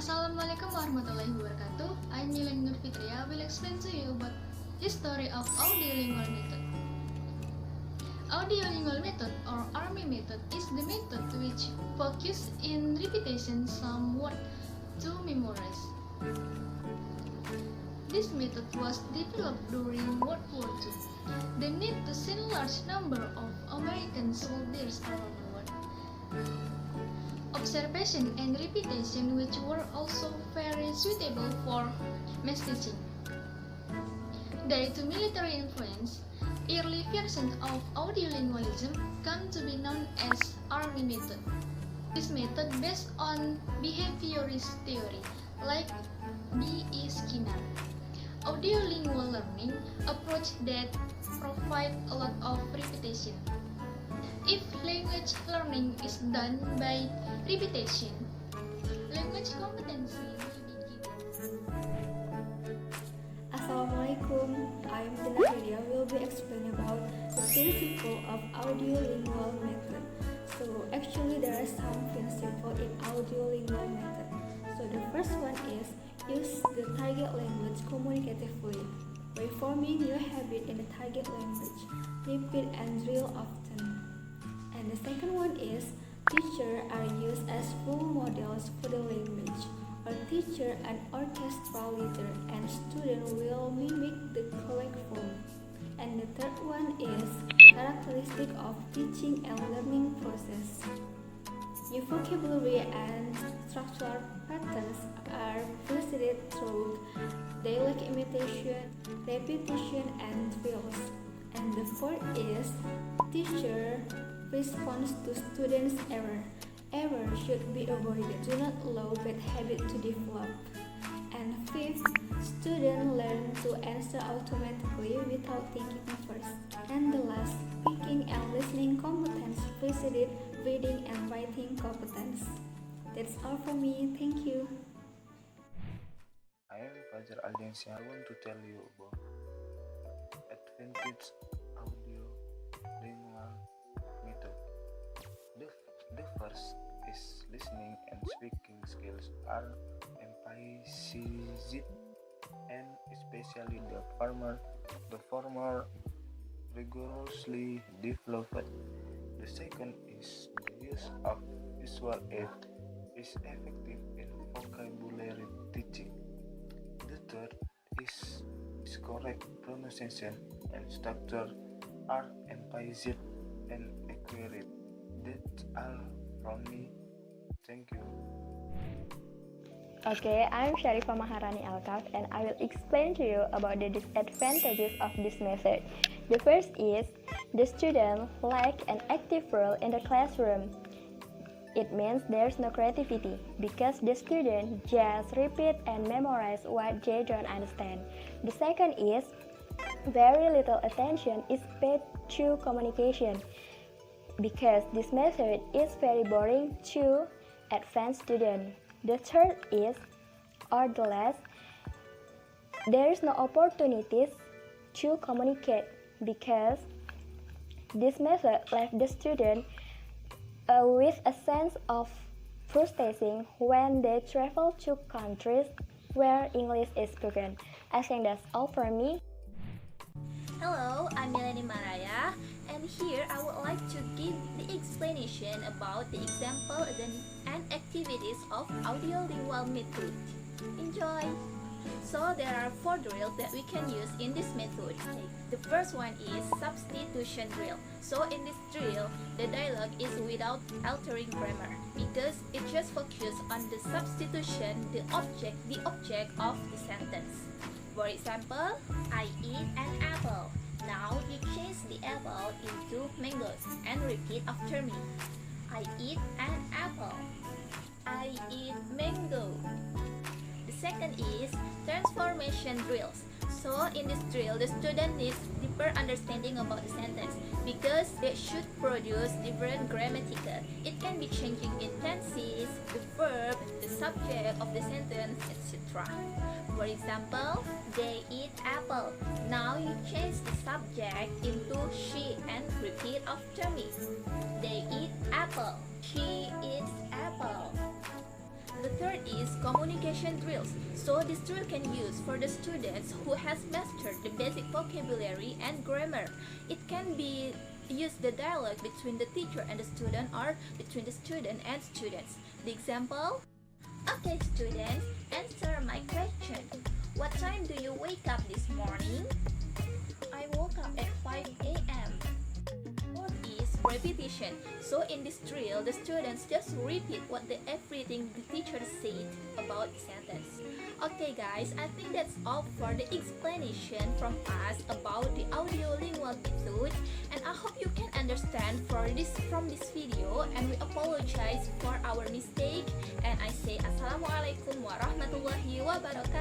Assalamualaikum warahmatullahi wabarakatuh. I'm Milen Nur Fitria. Will explain to you about history of audiolingual method. Audiolingual method or ALM method is the method which focuses in repetition some word to memorize. This method was developed during World War II. The need to send large number of American soldiers around the world. Observation and repetition, which were also very suitable for messaging. Due to military influence, early versions of audiolingualism come to be known as ALM method. This method based on behaviorist theory, like B.E. Skinner. Audiolingual learning approach that provide a lot of repetition. If language learning is done by repetition, language competency will be given. Assalamualaikum, I'm Dina will be explaining about the principle of audiolingual method. So actually there are some principles in audiolingual method. So the first one is use the target language communicatively. By forming new habit in the target language, repeat and drill often. And the second one is teacher are used as role models for the language. A teacher, an orchestral leader, and student will mimic the correct form. And the third one is characteristic of teaching and learning process. New vocabulary and structural patterns are preceded through dialect imitation, repetition, and drills. And the fourth is teacher response to students' error. Error should be avoided. Do not allow bad habit to develop. And fifth, students learn to answer automatically without thinking first. And the last, speaking and listening competence preceded reading and writing competence. That's all from me. Thank you. I am Fajar Aldiansyah. I want to tell you about advantage audio lingual method. The first is listening and speaking skills are emphasized, and especially the former rigorously developed. The second is the use of visual aid is effective in vocabulary teaching. The third is correct pronunciation and structure are emphasized and accurate. That's all from me. Thank you. Okay, I'm Sharifah Maharani Alkaf and I will explain to you about the disadvantages of this method. The first is the student lack an active role in the classroom. It means there's no creativity because the student just repeat and memorize what they don't understand. The second is very little attention is paid to communication because this method is very boring to advanced students. The third is, or the last, there is no opportunities to communicate because this method left the student with a sense of frustration when they travel to countries where English is spoken. I think that's all for me. Hello, I'm Melanie Maraya, and here I would like to give the explanation about the example and activities of audiolingual method. Enjoy! So there are 4 drills that we can use in this method. The first one is substitution drill. So in this drill, the dialogue is without altering grammar because it just focuses on the substitution, the object of the sentence. For example, I eat an apple. Now you change the apple into mangoes and repeat after me. I eat an apple. I eat mango. The second is transformation drills. So in this drill, the student needs deeper understanding about the sentence because they should produce different grammatical. It can be changing in tenses, the verb, the subject of the sentence, etc. For example, they eat apple. Now you change the subject into she and repeat after me. They eat apple. She eats apple. The third is communication drills. So this drill can use for the students who has mastered the basic vocabulary and grammar. It can be use the dialogue between the teacher and the student or between the student and students. The example: okay students, answer my question. What time do you wake up this morning? I woke up at 5 a.m. What is repetition? So in this drill, the students just repeat everything the teacher said about the sentence. Okay guys, I think that's all for the explanation from us about the audio lingual method, and I hope you can understand from this video, and we apologize for our mistake, and I say assalamualaikum warahmatullahi wabarakatuh.